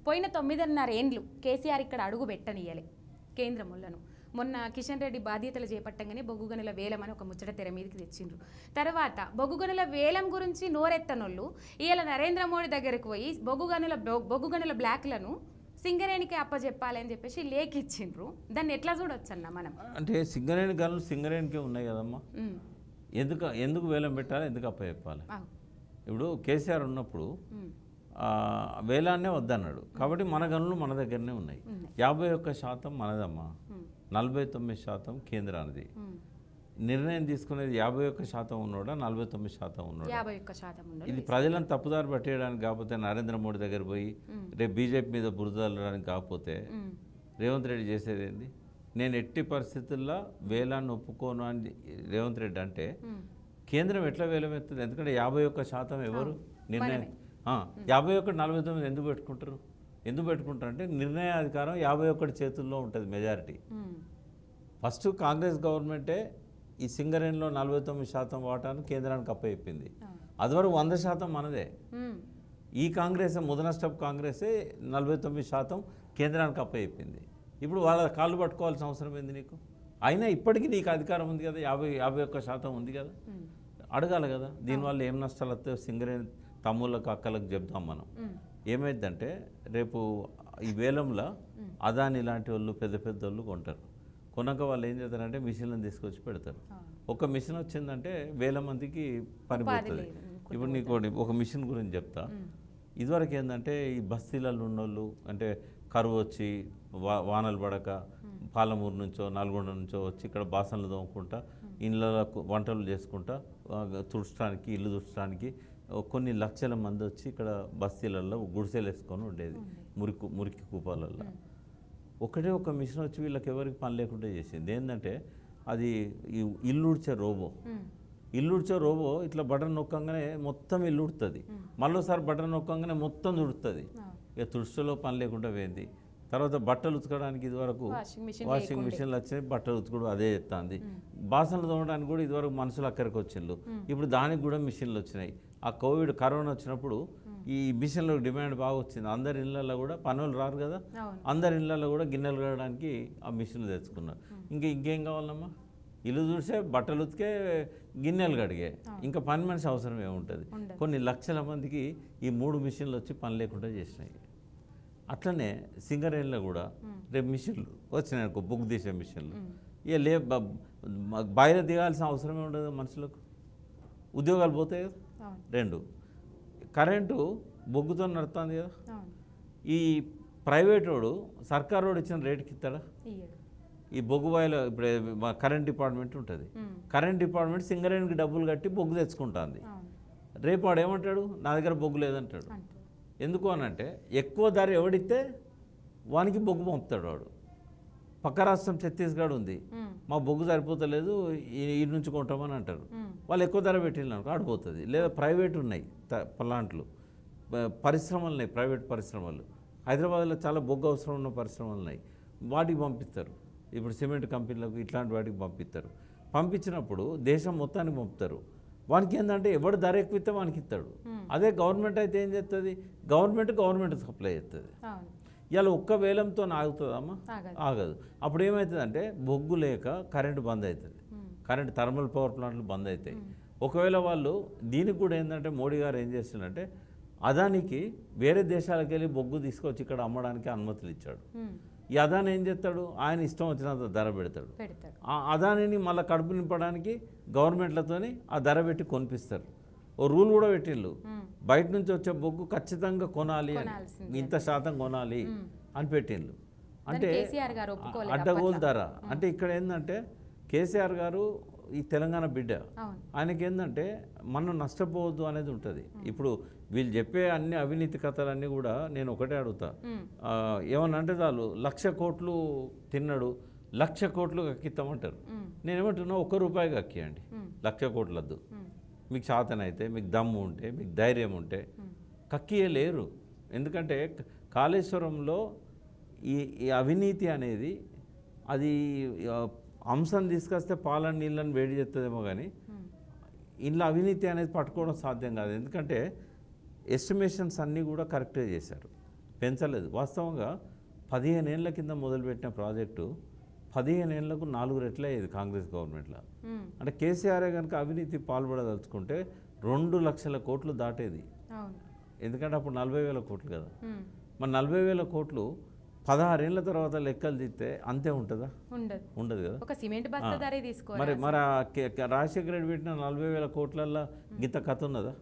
పోయిన 9.5 ఏండ్లు కేసీఆర్ ఇక్కడ అడుగు పెట్టనియలే కేంద్రములను. మొన్న కిషన్ రెడ్డి బాధ్యతలు చేపట్టంగానే బొగ్గుగనుల వేలం అని ఒక ముచ్చట తెర మీదకి తెచ్చిండ్రు. తర్వాత బొగ్గుగనుల వేలం గురించి నోరెత్తనోళ్ళు ఇవాళ నరేంద్ర మోడీ దగ్గరకు పోయి బొగ్గుగనుల బ్లాక్లను సింగరేణికి అప్పచెప్పాలని చెప్పేసి లేఖ ఇచ్చిండ్రు. దాన్ని ఎట్లా చూడొచ్చు అన్న మనం? అంటే సింగరేణి గనులు సింగరేణికే ఉన్నాయి కదమ్మా, ఎందుకు వేలం పెట్టాలి, ఎందుకు అప్పచెప్పాలి? ఇప్పుడు కేసీఆర్ ఉన్నప్పుడు వేలాన్నే వద్దన్నాడు కాబట్టి మన గనులు మన దగ్గరనే ఉన్నాయి. 51% మనదమ్మా, 49% కేంద్రానిది. నిర్ణయం తీసుకునేది 51% ఉన్నాడా 49% ఉన్నాడా? ఇది ప్రజలను తప్పుదారి పట్టేయడానికి కాకపోతే నరేంద్ర మోడీ దగ్గర పోయి రేపు బీజేపీ మీద బురదలడానికి కాకపోతే రేవంత్ రెడ్డి చేసేది ఏంది? నేను ఎట్టి పరిస్థితుల్లో వేలాన్ని ఒప్పుకోను అని రేవంత్ రెడ్డి అంటే కేంద్రం ఎట్లా వేలం ఎత్తుంది? ఎందుకంటే 51% ఎవరు నిర్ణయం 51 49 ఎందుకు పెట్టుకుంటారు? అంటే నిర్ణయాధికారం 51 చేతుల్లో ఉంటుంది, మెజారిటీ. ఫస్ట్ కాంగ్రెస్ గవర్నమెంటే ఈ సింగరేణిలో 49% వాటాను కేంద్రానికి అప్పచెప్పింది. అదివరకు 100% మనదే. ఈ కాంగ్రెస్ ముదనష్టపు కాంగ్రెసే 49% కేంద్రానికి అప్పచెప్పింది. ఇప్పుడు వాళ్ళ కాళ్ళు పట్టుకోవాల్సిన అవసరం ఏంది నీకు? అయినా ఇప్పటికీ నీకు అధికారం ఉంది కదా, 51% ఉంది కదా, అడగాలి కదా. దీనివల్ల ఏం నష్టాలు వస్తాయో సింగరేణి తమ్ముళ్ళకు అక్కలకు చెప్దాం మనం. ఏమైందంటే రేపు ఈ వేలంలో అదాని లాంటి వాళ్ళు పెద్ద పెద్ద వాళ్ళు కొంటారు. కొన్నాక వాళ్ళు ఏం చేస్తారంటే మిషన్లను తీసుకొచ్చి పెడతారు. ఒక మిషన్ వచ్చిందంటే వేల మందికి పని పోతుంది. ఇప్పుడు నీకు ఒక మిషన్ గురించి చెప్తా. ఇదివరకు ఏంటంటే ఈ బస్తీలలో ఉన్నోళ్ళు అంటే కరువు వచ్చి వానలు పడక పాలమూరు నుంచో నల్గొండ నుంచో వచ్చి ఇక్కడ బాసనలు తోముకుంటా ఇళ్ళకు వంటలు చేసుకుంటా తుడచడానికి ఇల్లు తుడచడానికి కొన్ని లక్షల మంది వచ్చి ఇక్కడ బస్తీలలో గుడిసెలు వేసుకొని ఉండేది, మురికి కూపాలల్లో. ఒకటే ఒక మిషన్ వచ్చి వీళ్ళకి ఎవరికి పని లేకుండా చేసింది. ఏంటంటే అది ఇల్లుడ్చే రోబో ఇట్లా బటన్ నొక్కంగానే మొత్తం ఇల్లు ఉడుతుంది, మళ్ళీసారి బటన్ నొక్కంగానే మొత్తం తుడుతుంది. ఇక తుడుచులో పని లేకుండా పోయింది. తర్వాత బట్టలు ఉతకడానికి ఇదివరకు వాషింగ్ మిషన్లు వచ్చినాయి, బట్టలు ఉతుకుడు అదే చేస్తుంది. బాసనలు తోమడానికి కూడా ఇదివరకు మనుషులు అక్కడికి వచ్చిండ్రు, ఇప్పుడు దానికి కూడా మిషన్లు వచ్చినాయి. ఆ కరోనా వచ్చినప్పుడు ఈ మిషన్లకు డిమాండ్ బాగా వచ్చింది. అందరి ఇళ్ళల్లో కూడా పనులు రారు కదా, అందరి ఇళ్ళల్లో కూడా గిన్నెలు కడగడానికి ఆ మిషన్లు తెచ్చుకున్నారు. ఇంకేం కావాలమ్మా? ఇల్లు చూసే బట్టలు ఉతికే గిన్నెలు కడిగే, ఇంకా పని మనిషి అవసరం ఏముంటుంది? కొన్ని లక్షల మందికి ఈ 3 మిషన్లు వచ్చి పని లేకుండా చేసినాయి. అట్లనే సింగరేణిలో కూడా రేపు మిషన్లు వచ్చినాయి, బుక్ తీసే మిషన్లు. ఇక బయట దిగాల్సిన అవసరమే ఉండదు మనుషులకు, ఉద్యోగాలు పోతాయి కదా. 2 కరెంటు బొగ్గుతో నడుస్తుంది కదా. ఈ ప్రైవేట్ వాడు సర్కారు వాడు ఇచ్చిన రేటుకి ఇస్తాడా? ఈ బొగ్గు బాయిలో ఇప్పుడు కరెంట్ డిపార్ట్మెంట్ ఉంటుంది, కరెంట్ డిపార్ట్మెంట్ సింగరేణికి డబ్బులు కట్టి బొగ్గు తెచ్చుకుంటుంది. రేపు వాడు ఏమంటాడు? నా దగ్గర బొగ్గు లేదంటాడు. ఎందుకు అనంటే ఎక్కువ ధర ఎవడిస్తే వానికి బొగ్గు పంపుతాడు వాడు. పక్క రాష్ట్రం ఛత్తీస్గఢ్ ఉంది, మా బొగ్గు సరిపోతలేదు ఈ నుంచి కొంటామని అంటారు. వాళ్ళు ఎక్కువ ధర పెట్టినారు ఆడిపోతుంది. లేదా ప్రైవేట్ ఉన్నాయి ప్లాంట్లు, పరిశ్రమలు ఉన్నాయి, ప్రైవేట్ పరిశ్రమలు. హైదరాబాద్లో చాలా బొగ్గు అవసరం ఉన్న పరిశ్రమలు ఉన్నాయి, వాటికి పంపిస్తారు. ఇప్పుడు సిమెంట్ కంపెనీలకు ఇట్లాంటి వాటికి పంపిస్తారు. పంపించినప్పుడు దేశం మొత్తానికి పంపుతారు. వానికి ఏంటంటే ఎవడు ధర ఎక్కువ ఇస్తే వానికి ఇస్తాడు. అదే గవర్నమెంట్ అయితే ఏం చేస్తుంది? గవర్నమెంట్ సప్లై చేస్తుంది. ఇలా ఒక్క వేలంతో ఆగుతుందమ్మా? ఆగదు. అప్పుడు ఏమవుతుందంటే బొగ్గు లేక కరెంటు బంద్ అవుతుంది, కరెంటు థర్మల్ పవర్ ప్లాంట్లు బంద్ అవుతాయి. ఒకవేళ వాళ్ళు దీనికి కూడా ఏంటంటే మోడీ గారు ఏం చేస్తున్నారంటే అదానికి వేరే దేశాలకు వెళ్ళి బొగ్గు తీసుకొచ్చి ఇక్కడ అమ్మడానికి అనుమతులు ఇచ్చాడు. ఈ అదాని ఏం చేస్తాడు? ఆయన ఇష్టం వచ్చినంత ధర పెడతాడు. ఆ అదానిని మళ్ళీ కడుపు నింపడానికి గవర్నమెంట్లతోని ఆ ధర పెట్టి కొనిపిస్తారు. ఓ రూల్ కూడా పెట్టిళ్ళు, బయట నుంచి వచ్చే బొగ్గు ఖచ్చితంగా కొనాలి అని, ఇంత శాతం కొనాలి అని పెట్టిళ్ళు. అంటే అడ్డగోలు ధర. అంటే ఇక్కడ ఏంటంటే కేసీఆర్ గారు ఈ తెలంగాణ బిడ్డ, ఆయనకి ఏంటంటే మనం నష్టపోవద్దు అనేది ఉంటుంది. ఇప్పుడు వీళ్ళు చెప్పే అన్ని అవినీతి కథలన్నీ కూడా నేను ఒకటే అడుగుతా, ఏమన్నా అంటే చాలు 1,00,000 కోట్లు తిన్నాడు, 1,00,000 కోట్లు కక్కిస్తామంటారు. నేనేమంటున్నా ₹1 కక్కియండి, 1,00,000 కోట్లు వద్దు. మీకు శాతనైతే, మీకు దమ్ము ఉంటే, మీకు ధైర్యం ఉంటే కక్కియే లేరు. ఎందుకంటే కాళేశ్వరంలో ఈ అవినీతి అనేది అది అంశం తీసుకొస్తే పాలన నీళ్ళని వేడి చేస్తుందేమో కానీ ఇంట్లో అవినీతి అనేది పట్టుకోవడం సాధ్యం కాదు. ఎందుకంటే ఎస్టిమేషన్స్ అన్నీ కూడా కరెక్ట్గా చేశారు. పెంచలేదు. వాస్తవంగా 15 ఏళ్ల కింద మొదలుపెట్టిన ప్రాజెక్టు 15 ఏళ్లకు 4 రెట్ల అయ్యేది కాంగ్రెస్ గవర్నమెంట్లో. అంటే కేసీఆరే కనుక అవినీతి పాల్పడదలుచుకుంటే 2 లక్షల కోట్లు దాటేది. ఎందుకంటే అప్పుడు 40,000 కోట్లు కదా. మరి 40,000 కోట్లు 16 ఏళ్ల తర్వాత లెక్కలు తీస్తే అంతే ఉంటుందా? ఉండదు కదా. ఒక సిమెంట్ బస్తా ధరే తీసుకోవాలి. మరి రాజశేఖర రెడ్డి పెట్టిన 40,000 కోట్లల్లో గింత కథ ఉన్నదా?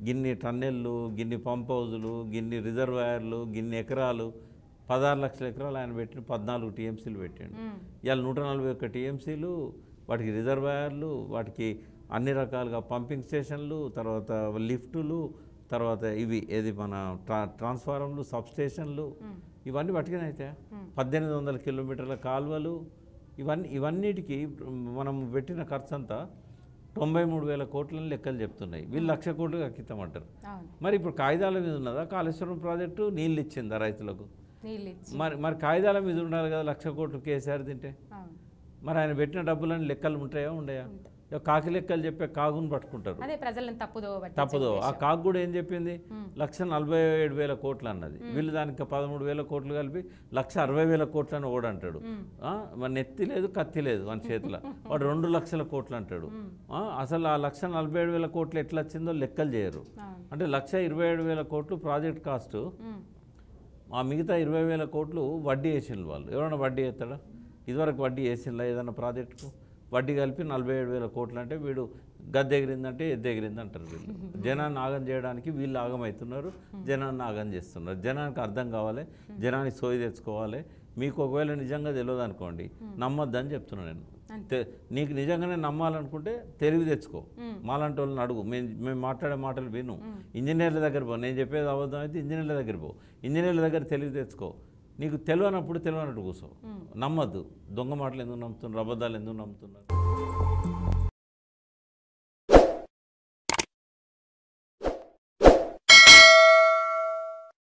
గిన్ని టన్నెళ్ళు, గిన్ని పంప్ హౌజులు, గిన్ని రిజర్వాయర్లు, గిన్ని ఎకరాలు, 16 లక్షల ఎకరాలు ఆయన పెట్టిన 14 టీఎంసీలు పెట్టాడు. ఇవాళ 141 టీఎంసీలు, వాటికి రిజర్వాయర్లు, వాటికి అన్ని రకాలుగా పంపింగ్ స్టేషన్లు, తర్వాత లిఫ్టులు, తర్వాత ఇవి ఏది మన ట్రాన్స్ఫార్మర్లు, సబ్స్టేషన్లు, ఇవన్నీ పట్టుకునైతే 1800 కిలోమీటర్ల కాలువలు, ఇవన్నిటికీ మనం పెట్టిన ఖర్చు అంతా 93,000 కోట్లని లెక్కలు చెప్తున్నాయి. వీళ్ళు 1,00,000 కోట్లు కక్కిస్తామంటారు. మరి ఇప్పుడు కాగితాల మీద ఉన్నదా కాళేశ్వరం ప్రాజెక్టు? నీళ్ళు ఇచ్చిందా రైతులకు? మరి కాగితాల మీద ఉండాలి కదా 1,00,000 కోట్లు కేసీఆర్ తింటే. మరి ఆయన పెట్టిన డబ్బులని లెక్కలు ఉంటాయా ఉండయా? కాకి లెక్కలు చెప్పే కాగును పట్టుకుంటారు. తప్పుదో. ఆ కాకు కూడా ఏం చెప్పింది? 1,47,000 కోట్లు అన్నది. వీళ్ళు దానికి 13,000 కోట్లు కలిపి 1,60,000 కోట్లు అని ఓడు అంటాడు. మన నెత్తి లేదు కత్తి లేదు మన చేతిలో, వాడు 2 లక్షల కోట్లు అంటాడు. అసలు ఆ 1,47,000 కోట్లు ఎట్లా వచ్చిందో లెక్కలు చేయరు. అంటే 1,27,000 కోట్లు ప్రాజెక్ట్ కాస్ట్, ఆ మిగతా 20,000 కోట్లు వడ్డీ వేసిండు వాళ్ళు. ఎవరైనా వడ్డీ వేస్తాడా? ఇదివరకు వడ్డీ వేసిందా ఏదైనా ప్రాజెక్టుకు? వడ్డీ కలిపి 47,000 కోట్లు అంటే వీడు గద్దెగిరిందంటే ఎద్దెగిరింది అంటారు. వీళ్ళు జనాన్ని ఆగం చేయడానికి వీళ్ళు ఆగమవుతున్నారు, జనాన్ని ఆగం చేస్తున్నారు. జనానికి అర్థం కావాలి, జనానికి సోయి తెచ్చుకోవాలి. మీకు ఒకవేళ నిజంగా తెలియదు అనుకోండి, నమ్మొద్దని చెప్తున్నాను నేను. నీకు నిజంగానే నమ్మాలనుకుంటే తెలివి తెచ్చుకో, మాలాంటి వాళ్ళని అడుగు. మేము మాట్లాడే మాటలు విను. ఇంజనీర్ల దగ్గర పో, నేను చెప్పేది అబద్ధం అయితే ఇంజనీర్ల దగ్గర పో, ఇంజనీర్ల దగ్గర తెలివి తెచ్చుకో. నీకు తెలియనప్పుడు తెలియనట్టు కూర్చో. నమ్మద్దు. దొంగ మాటలు ఎందుకు నమ్ముతున్నారు, అబద్ధాలు ఎందుకు నమ్ముతున్నారు?